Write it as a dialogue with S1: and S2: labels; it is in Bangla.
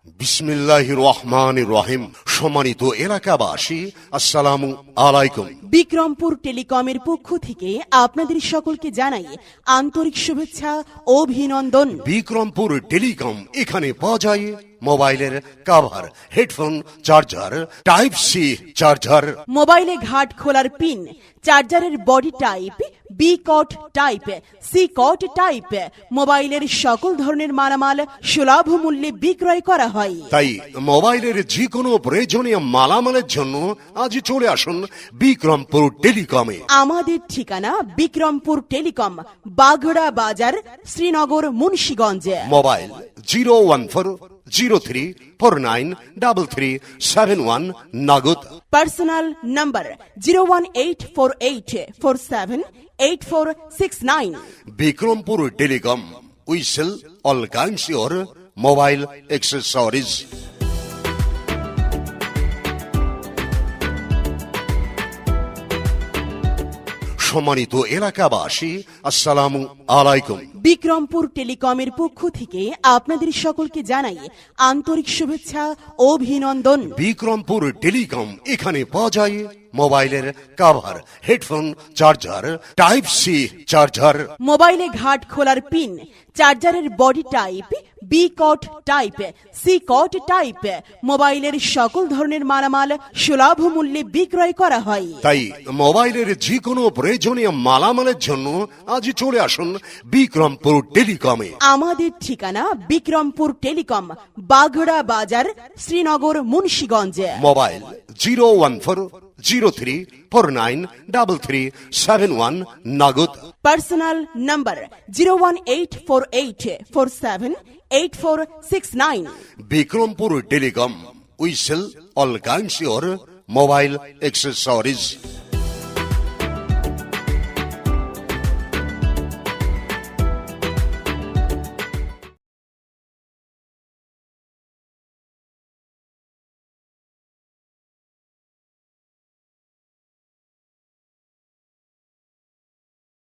S1: বিসমিল্লাহির রহমানির রহিম। সম্মানিত এলাকাবাসী, আসসালামু আলাইকুম।
S2: বিক্রমপুর টেলিকমের পক্ষ থেকে আপনাদের সকলকে জানাই আন্তরিক শুভেচ্ছা ও অভিনন্দন।
S1: বিক্রমপুর টেলিকম, এখানে পাওয়া যায় মোবাইলের cover, headphone, charger, type C charger,
S2: মোবাইলে ঘাট খোলার পিন, চার্জারের body type, B cut type, C cut type, মোবাইলের সকল ধরনের মালামাল সুলভ মূল্যে বিক্রয় করা হয়।
S1: তাই মোবাইলের যে কোনো প্রয়োজনীয় মালামালের জন্য আজ চলে আসুন বিক্রমপুর টেলিকমে।
S2: আমাদের ঠিকানা বিক্রমপুর টেলিকম, বাগড়া বাজার, Srinagar, Munshiganj.
S1: Mobile 01403493371 Nagad.
S2: Personal number 01848478469।
S1: Bikrampur telecom, we sell all kinds your mobile accessories. সম্মানিত এলাকাবাসী, আসসালামু আলাইকুম।
S2: বিক্রমপুর টেলিকমের পক্ষ থেকে আপনাদের সকলকে জানাই আন্তরিক শুভেচ্ছা ও অভিনন্দন।
S1: বিক্রমপুর টেলিকম, এখানে পাওয়া যায় মোবাইলের cover, headphone, charger, type C charger,
S2: মোবাইলে ঘাট খোলার পিন, চার্জারের body type, B cut type, C cut type, মোবাইলের সকল ধরনের মালামাল সুলভ মূল্যে বিক্রয় করা হয়।
S1: তাই মোবাইলের যে কোনো প্রয়োজনীয় মালামালের জন্য আজ চলে আসুন বিক্রমপুর টেলিকমে।
S2: আমাদের ঠিকানা বিক্রমপুর টেলিকম, বাগড়া বাজার, Srinagar, Munshiganj.
S1: Mobile 01403493371 Nagad.
S2: Personal number 01848478469।
S1: Bikrampur telecom, we sell all kinds your mobile accessories.